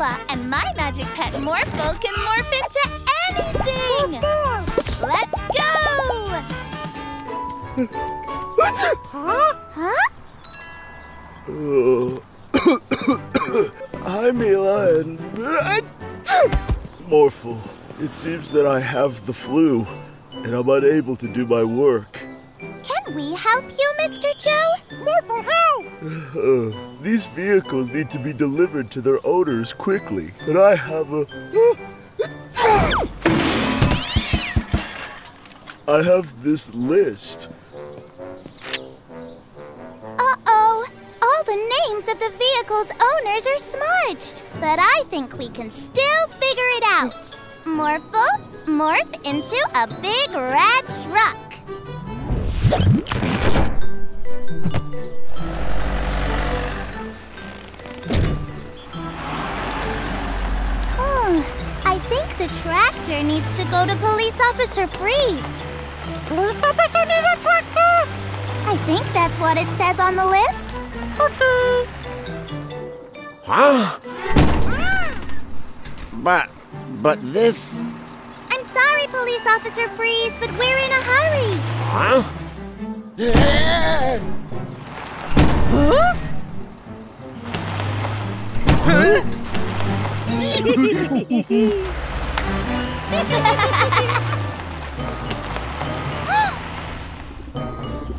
Mila, and my Magic Pet Morphle can morph into anything! Let's go! Huh? Hi, Mila and... Morphle, it seems that I have the flu, and I'm unable to do my work. Can we help you, Mr. Joe? Morphle, help! These vehicles need to be delivered to their owners quickly, but I have a... I have this list. Uh-oh! All the names of the vehicle's owners are smudged. But I think we can still figure it out. Morphle, morph into a big red truck. I think the tractor needs to go to Police Officer Freeze. Police officer need a tractor? I think that's what it says on the list. Okay. Huh? But this... I'm sorry, Police Officer Freeze, but we're in a hurry. Huh? Huh? Huh?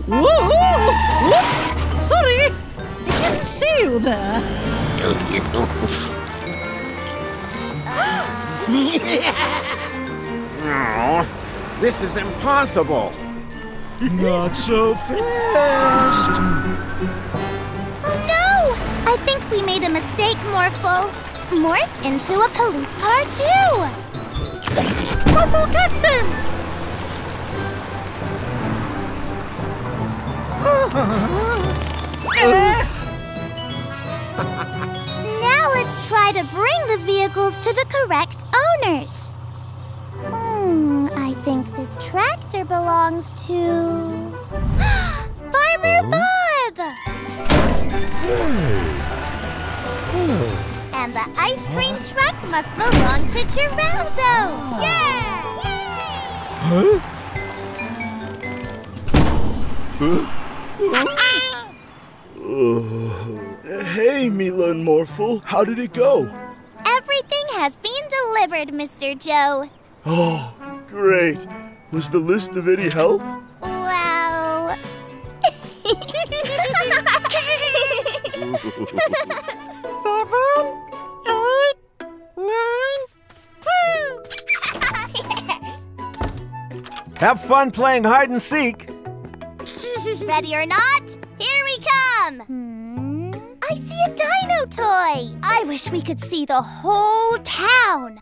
Whoa! Whoops! Sorry! I didn't see you there. Oh, this is impossible. Not so fast. Oh no! I think we made a mistake, Morphle. Morph into a police car too. Morphle, catch them! Now let's try to bring the vehicles to the correct owners. I think this tractor belongs to... Farmer Bob! And the ice cream truck must belong to Geraldo! Yeah! Huh? Hey, Mila and Morphle, how did it go? Everything has been delivered, Mr. Joe. Oh, great. Was the list of any help? Well... 7, 8, 9, 10. Have fun playing hide and seek. Ready or not, here we come! I see a dino toy! I wish we could see the whole town!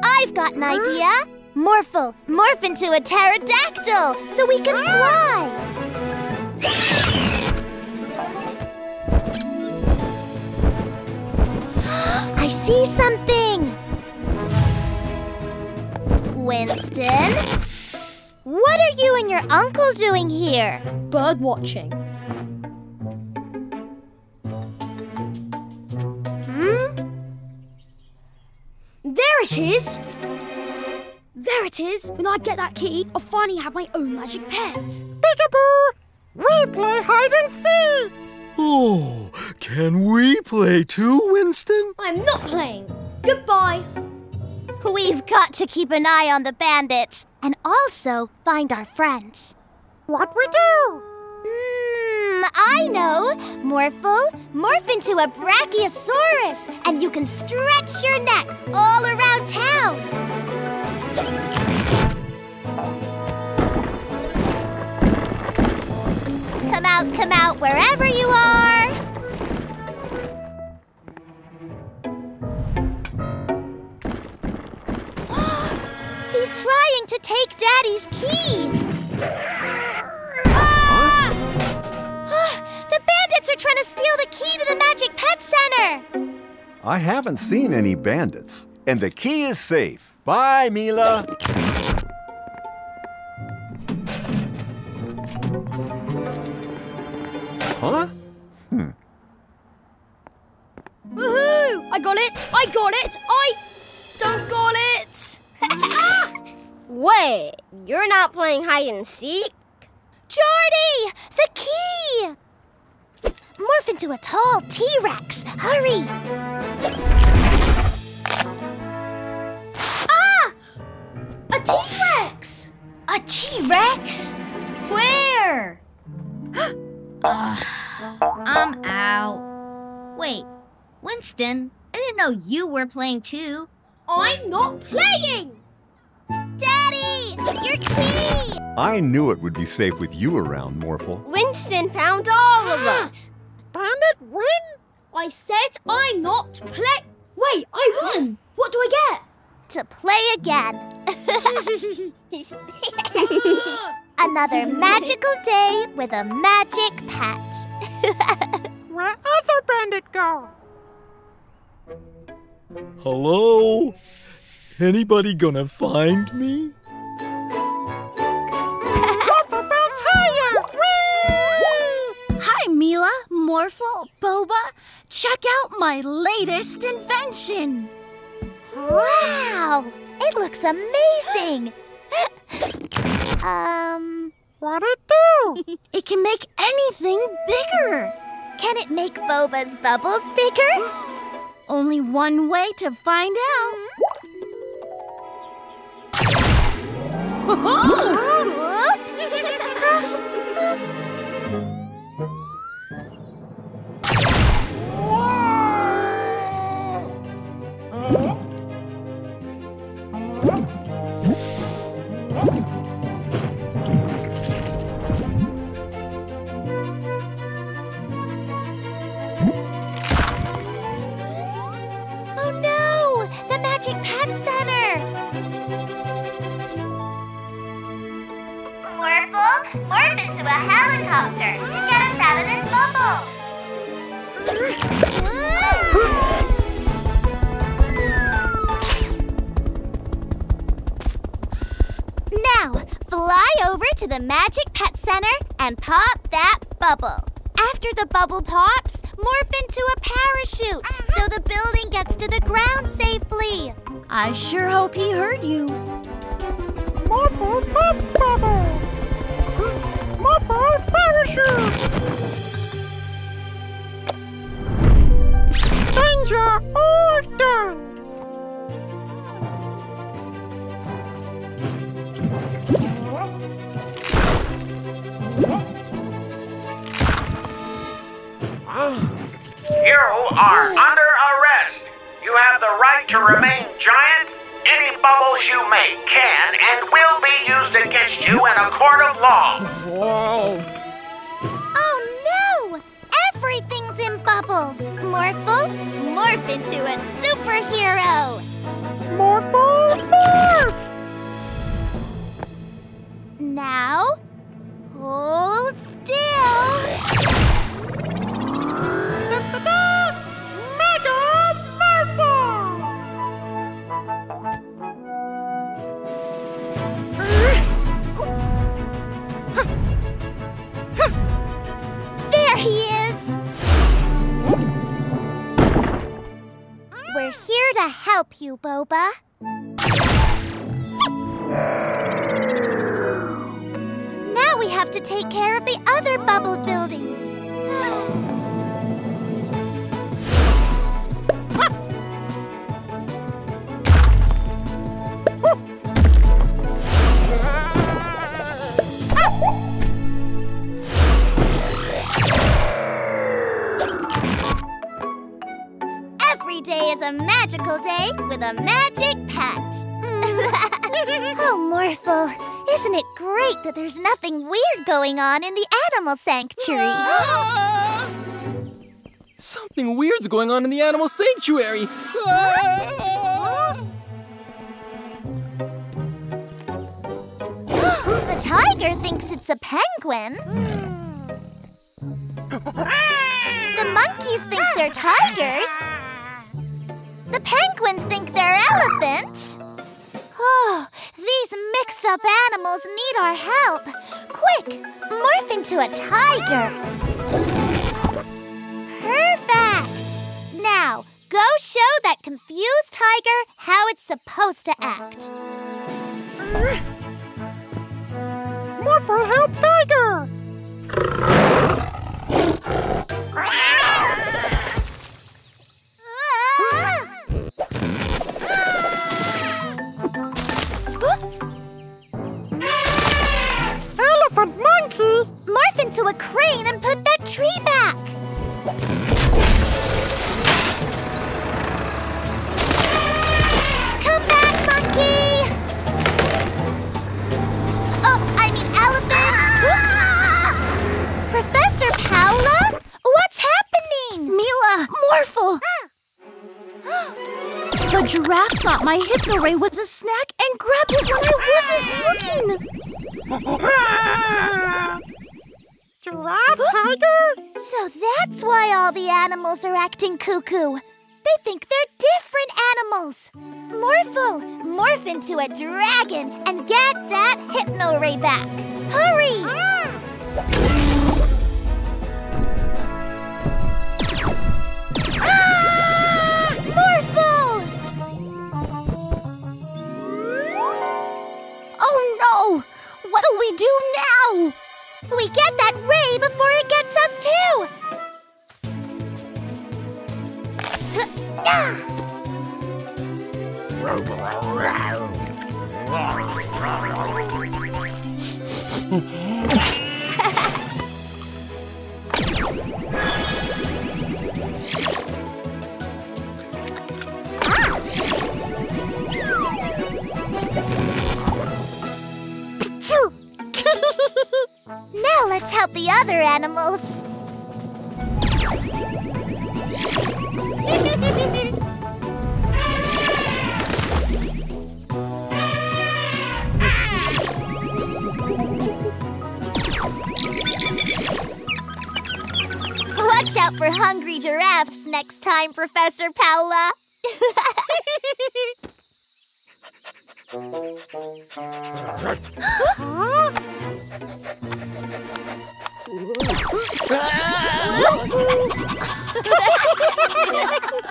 I've got an idea! Morphle, morph into a pterodactyl so we can fly! I see something! Winston? What are you and your uncle doing here? Bird watching. There it is! There it is! When I get that key, I'll finally have my own magic pet. Peekaboo! We play hide and seek! Oh, can we play too, Winston? I'm not playing. Goodbye. We've got to keep an eye on the bandits and also find our friends. What we do? I know! Morphle, morph into a brachiosaurus, and you can stretch your neck all around town. Come out, wherever you are. He's trying to take Daddy's key. The bandits are trying to steal the key to the Magic Pet Center! I haven't seen any bandits. And the key is safe. Bye, Mila. Huh? Woohoo! I got it! I don't got it! Wait, you're not playing hide and seek? Jordy! The key! Morph into a tall T-Rex. Hurry! Ah! A T-Rex! A T-Rex? Where? I'm out. Wait, Winston, I didn't know you were playing too. I'm not playing! Daddy! Your key! I knew it would be safe with you around, Morphle. Winston found all of us. Bandit win? I said I'm not playing. Wait, I won! What do I get? To play again. Another magical day with a magic pet. Where other bandit go? Hello? Anybody gonna find me? Morphle bounce higher! Whee! Hi, Mila, Morphle, Boba. Check out my latest invention. Wow! It looks amazing! What'd it do? It can make anything bigger. Can it make Boba's bubbles bigger? Only one way to find out. Oops! Oh no! The Magic Pet Center! Morphle, morph into a helicopter to get us out of this bubble! Now, fly over to the Magic Pet Center and pop that bubble. After the bubble pops, morph into a parachute so the building gets to the ground safely. I sure hope he heard you. Morphle pop bubble! Morphle parachute! Danger all done! You are under arrest. You have the right to remain giant. Any bubbles you make can and will be used against you in a court of law. Whoa! Oh no! Everything's in bubbles. Morphle, morph into a superhero. Morphle morph! Now, hold still. Mega Morphle! There he is! We're here to help you, Boba. Now we have to take care of the other bubbled buildings. Every day is a magical day with a magic pet. Oh, Morphle, isn't it great that there's nothing weird going on in the animal sanctuary? Something weird's going on in the animal sanctuary. The tiger thinks it's a penguin. The monkeys think they're tigers. The penguins think they're elephants. Oh, these mixed up animals need our help. Quick, morph into a tiger. Perfect. Now, Go show that confused tiger how it's supposed to act. Morphle, help tiger! Elephant monkey! Morph into a crane and put that tree back. Come back, monkey! Oh, I mean elephant! Professor Paula? What's happening? Mila, Morphle! The giraffe thought my Hypno ray was a snack and grabbed it when I wasn't looking. Giraffe, tiger? So that's why all the animals are acting cuckoo. They think they're different animals. Morphle, morph into a dragon and get that Hypno ray back. Hurry! Morphle! Oh no! What'll we do now? We get that ray before it gets us too! Now let's help the other animals. Watch out for hungry giraffes next time, Professor Paula.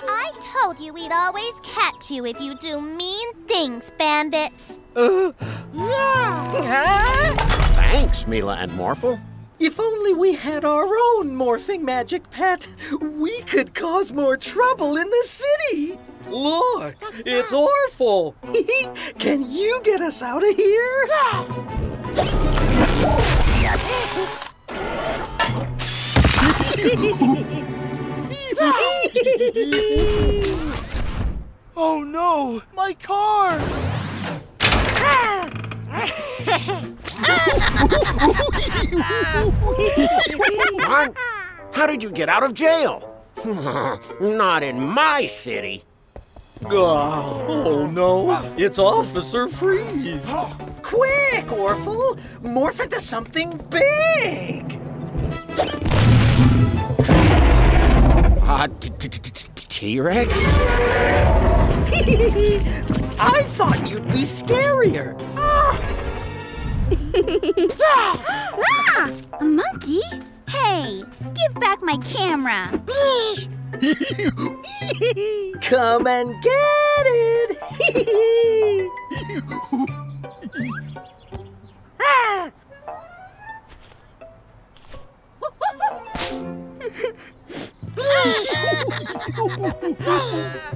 I told you we'd always catch you if you do mean things, bandits. Thanks, Mila and Morphle. If only we had our own morphing magic pet, we could cause more trouble in the city. Look, it's Orphle. Can you get us out of here? Oh no, my cars! Ron, how did you get out of jail? Not in my city. Oh no, it's Officer Freeze. Quick, Orphle! Morph into something big! T-Rex? I thought you'd be scarier. A monkey? Hey, give back my camera. Come and get it!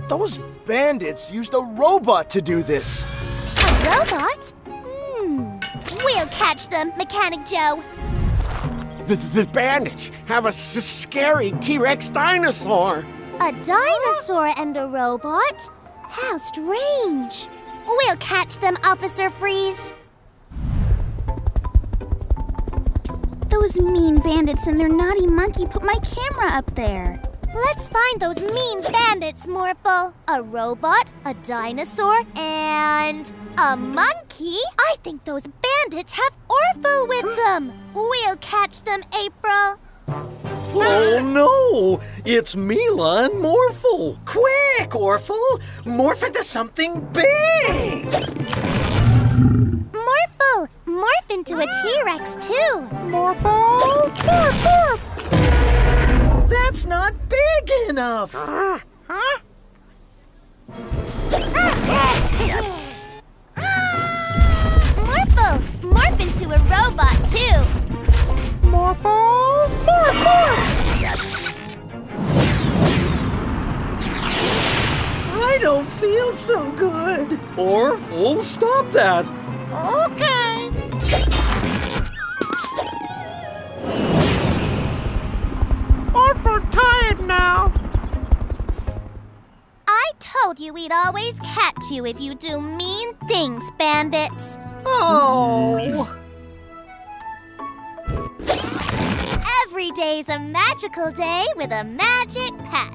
Those bandits used a robot to do this. A robot? We'll catch them, Mechanic Joe. The bandits have a scary T-Rex dinosaur. A dinosaur and a robot? How strange. We'll catch them, Officer Freeze. Those mean bandits and their naughty monkey put my camera up there. Let's find those mean bandits, Morphle. A robot, a dinosaur, and a monkey? I think those bandits have Orphle with them. We'll catch them, April. Oh no! It's Mila and Morphle! Quick, Orphle! Morph into something big! Morphle! Morph into a T-Rex too! Morphle! Morph, morph! That's not big enough! Huh? don't feel so good. Orphle, stop that. Okay. Orphle tired now. I told you we'd always catch you if you do mean things, bandits. Oh. Every day's a magical day with a magic pet.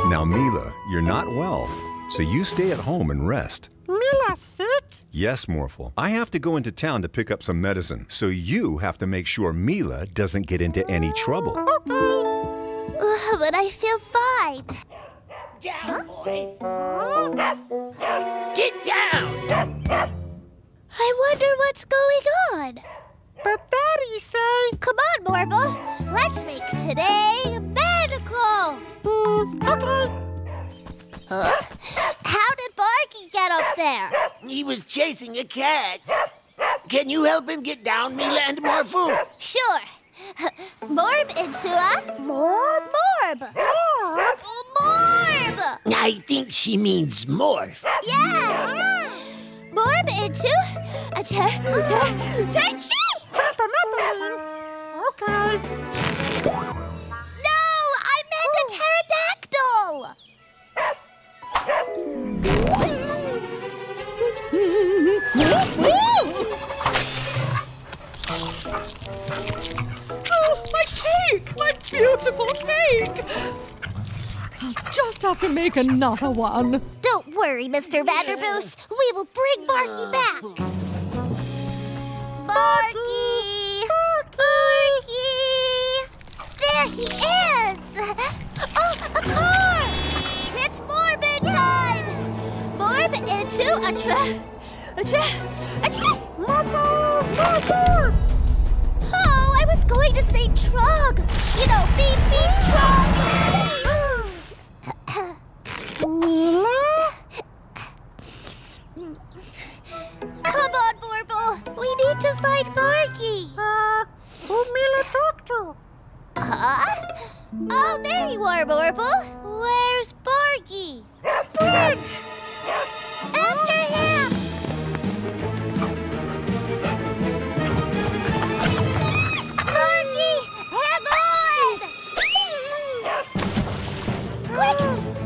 Now, Mila, you're not well, so you stay at home and rest. Mila sick? Yes, Morphle. I have to go into town to pick up some medicine, so you have to make sure Mila doesn't get into any trouble. Okay. But I feel fine. Down, boy. Get down! I wonder what's going on. But Daddy say... Come on, Morphle. Let's make today magical. Okay. Huh? How did Barky get up there? He was chasing a cat. Can you help him get down, Mila and Morphle? Sure. Morb into a... Morb. I think she means morph. Yes! Morb into a Tenchi! Okay. No! I meant a pterodactyl! Oh, my cake! My beautiful cake! I'll just have to make another one. Don't worry, Mr. Vanderboos. We will bring Barky back. Barky! There he is! Oh, a car! It's Morbid time! Morb into a Oh, I was going to say trug. You know, beep, beep, trug. Mila? Come on, Morphle. We need to find Barky. Who Mila talk to? Huh? Oh, there you are, Morphle. Where's Barky? Bridge! After him! Barky, hang on! Quick,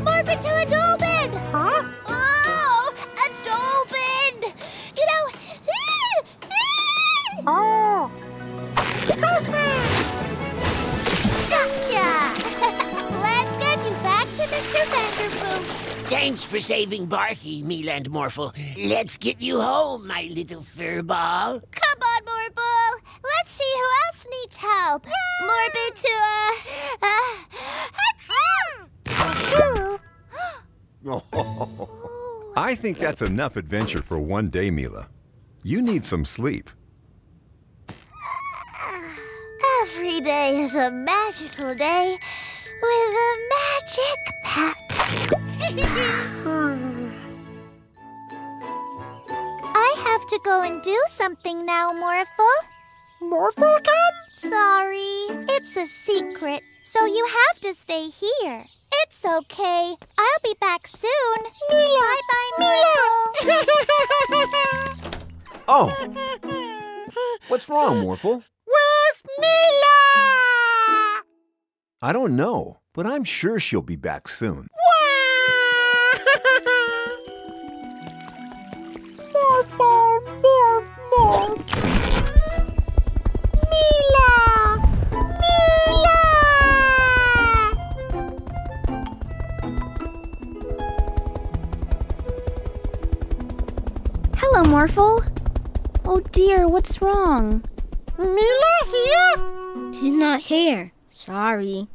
morph into a dolphin! Huh? Oh, a dolphin! You know... Oh! Gotcha! Let's get you back to Mr. Vanderboos. Thanks for saving Barky, Mila and Morphle. Let's get you home, my little fur ball. Come on, Morphle. Let's see who else needs help. Morbid to I think that's enough adventure for one day, Mila. You need some sleep. Every day is a magical day with a magic pet. I have to go and do something now, Morphle. Morphle come? Sorry, it's a secret, so you have to stay here. It's okay. I'll be back soon. Mila! Bye-bye, Mila! Oh! What's wrong, Morphle? Where's Mila? I don't know, but I'm sure she'll be back soon. Morphle, morph, morph. Mila! Mila! Hello, Morphle. Oh dear, what's wrong? Mila here? She's not here. Sorry.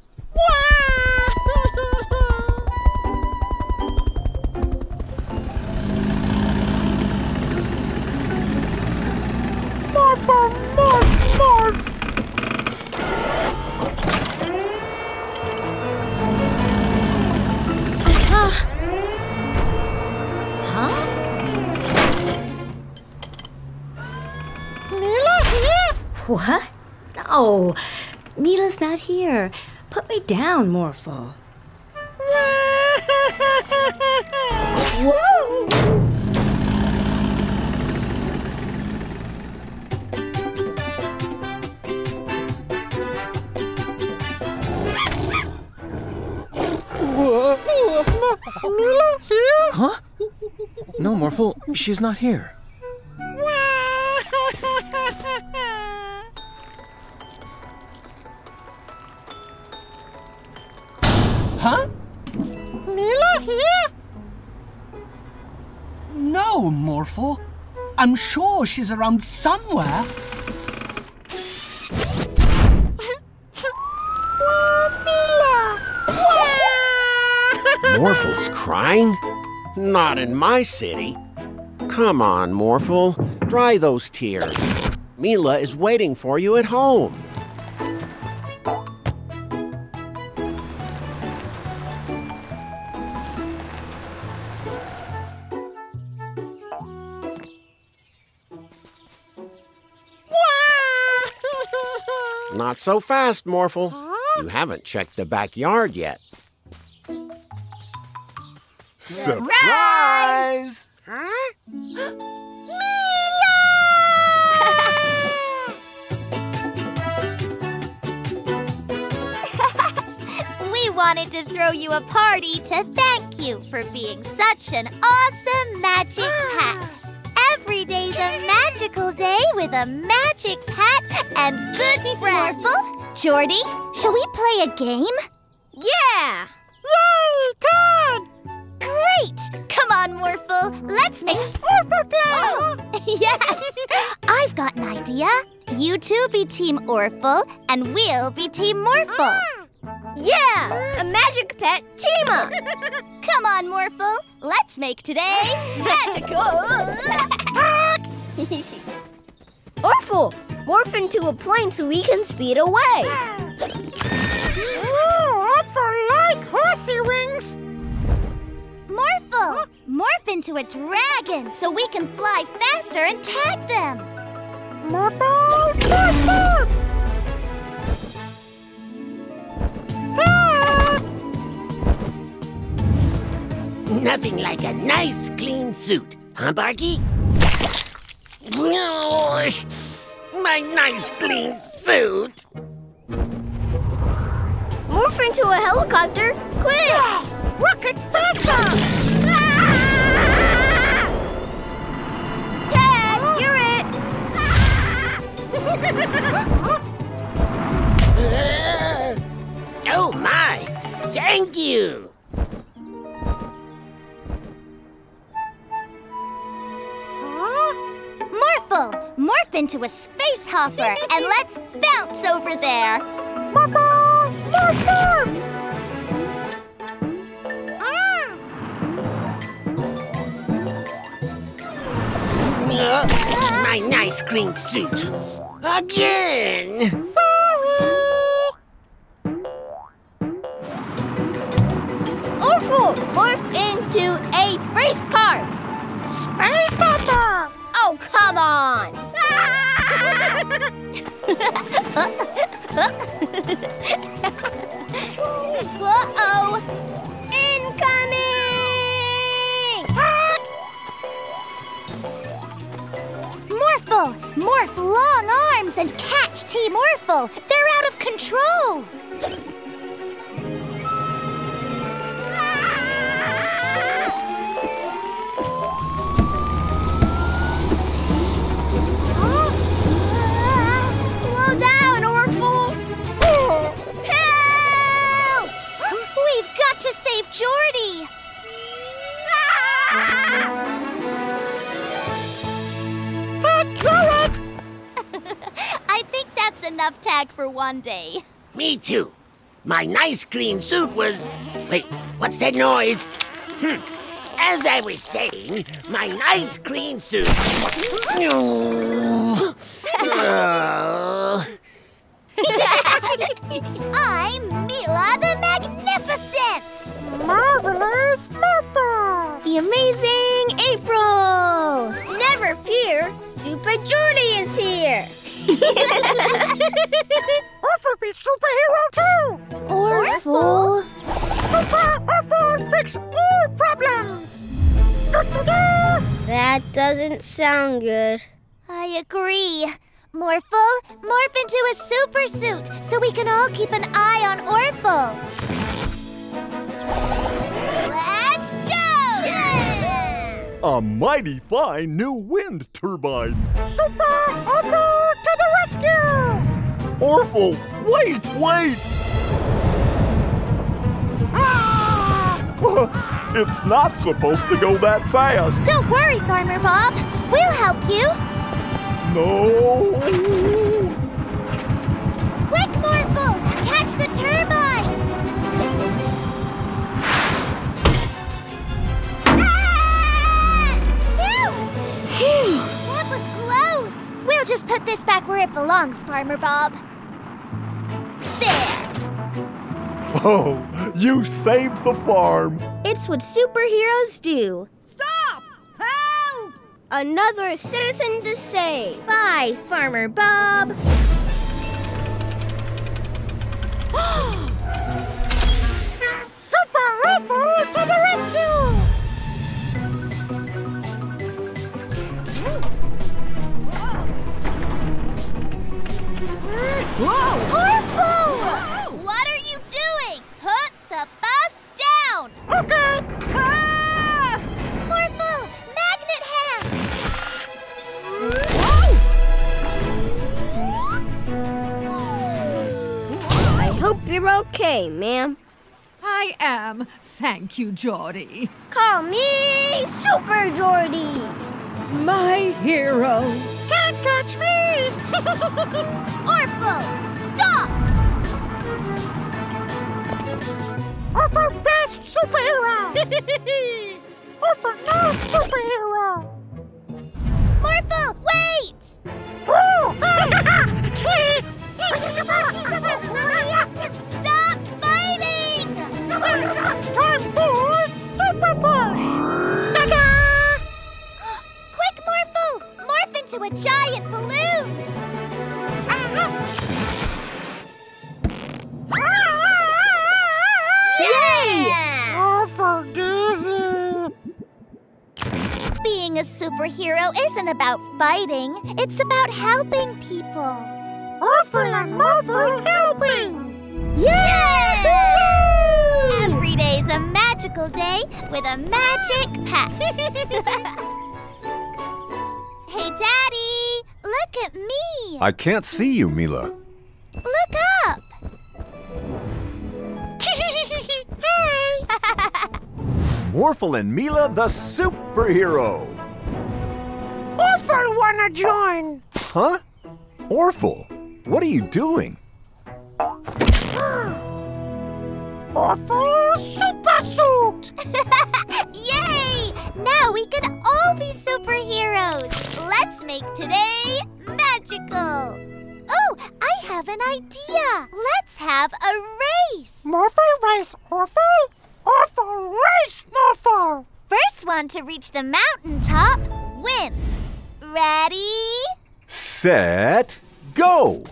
Morph, morph, morph. Huh? Mila here? What? No, Mila's not here. Put me down, Morphle. Whoa! Mila here? Huh? No, Morphle, she's not here. Huh? Mila here? No, Morphle. I'm sure she's around somewhere. Morphle's crying? Not in my city. Come on, Morphle. Dry those tears. Mila is waiting for you at home. Not so fast, Morphle. You haven't checked the backyard yet. Surprise! Huh? We wanted to throw you a party to thank you for being such an awesome magic pet. Every day's a magical day with a magic pet and good friends. Jordy, shall we play a game? Yeah! Yay, Todd! Great! Come on, Morphle. Let's make Orphle play! Oh, yes! I've got an idea. You two be Team Orphle, and we'll be Team Morphle. Yeah! A magic pet team-up! Come on, Morphle. Let's make today magical! Orphle, morph into a plane so we can speed away. Oh, Orphle like horsey wings! Morphle, morph into a dragon so we can fly faster and tag them. Morphle, morph, morph! Tag! Nothing like a nice, clean suit, huh, Barky? My nice, clean suit! Morph into a helicopter, quick! Rocket faster! Tag, you're it! Oh my! Thank you! Morphle, morph into a space hopper and let's bounce over there. Morphle! Morph, morph! My nice, clean suit. Again! Sorry! Orphle, morph into a race car. Space hopper! Oh, come on! Uh-oh! Incoming! Morphle, morph long arms and catch Team Orphle. They're out of control. Slow down, Orphle! Help! We've got to save Jordy. I think that's enough tag for one day. Me too. My nice, clean suit was... Wait, what's that noise? As I was saying, my nice, clean suit... I'm Mila the Magnificent! Marvelous Morphle! The amazing April! Never fear, Supa Jordy is here! Orphle be superhero too! Orphle? Super Orphle fix all problems! That doesn't sound good. I agree. Morphle, morph into a super suit so we can all keep an eye on Orphle. Let's go! Yeah! A mighty fine new wind turbine. Super Orphle to the rescue! Orphle, wait! It's not supposed to go that fast. Don't worry, Farmer Bob. We'll help you. No! Quick, Morphle! Catch the turbine! Phew! That was close! We'll just put this back where it belongs, Farmer Bob. There! Oh, you saved the farm. It's what superheroes do. Stop! Help! Another citizen to save. Bye, Farmer Bob. Super Orphle to the rescue! Whoa! Orphle! What are you doing? Put the bus down! Okay! Ah! Morphle! Magnet hand! I hope you're okay, ma'am. I am. Thank you, Geordie. Call me Super Geordie. My hero. Can't catch me! Orphle! Stop! Orphle best superhero! Orphle no superhero! Morphle, wait! Stop fighting! Time for Super Push! Ta-da! Quick, Morphle! Morph into a giant balloon! Yay! Orphle dizzy! Being a superhero isn't about fighting. It's about helping people. Orphle and Morphle helping! Yay! Every day's a magical day with a magic pet. Hey, Daddy! Look at me! I can't see you, Mila. Look up! Hey! Orphle and Mila the Superhero. Orphle wanna join! Huh? Orphle, what are you doing? Orphle Super Suit! Yay! Now we can all be superheroes. Let's make today magical. Oh, I have an idea. Let's have a race. Morphle race Orphle? Orphle race Morphle! First one to reach the mountaintop wins. Ready? Set, go!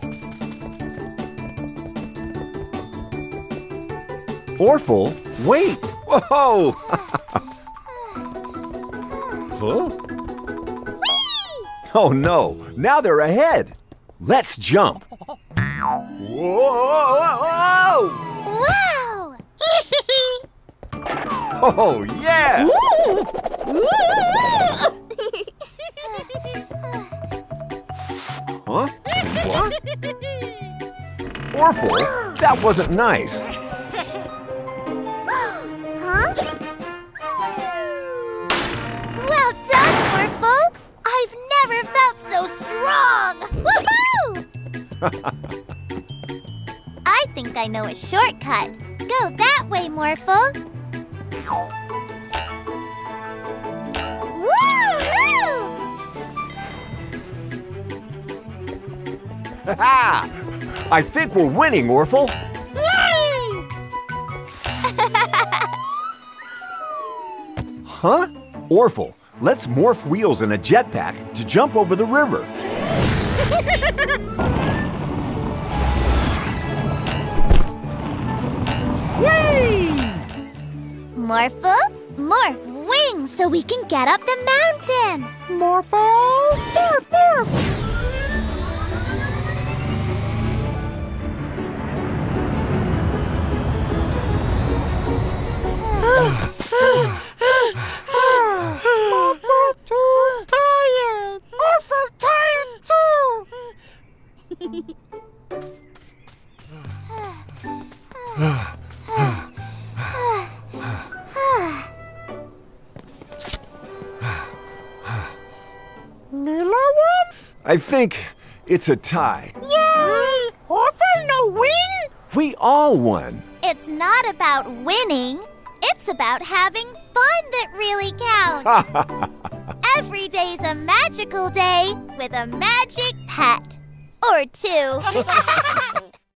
Orphle, wait! Whoa! Huh? Whee! Oh no, now they're ahead. Let's jump. Whoa! Wow! Oh yeah! Huh? What? Orphle, that wasn't nice. Huh? Well done, Orphle! I've never felt so strong! Woohoo! I think I know a shortcut. Go that way, Morphle. Woo-hoo! I think we're winning, Orphle. Yay! Huh? Orphle, let's morph wheels in a jetpack to jump over the river. Yay! Morphle, morph wings so we can get up the mountain. Morphle! Morph, morph! Morphle too tired! Orphle tired too! Mila won? I think it's a tie. Yay! Orphle no win? We all won. It's not about winning. It's about having fun that really counts. Every day's a magical day with a magic pet. Or two.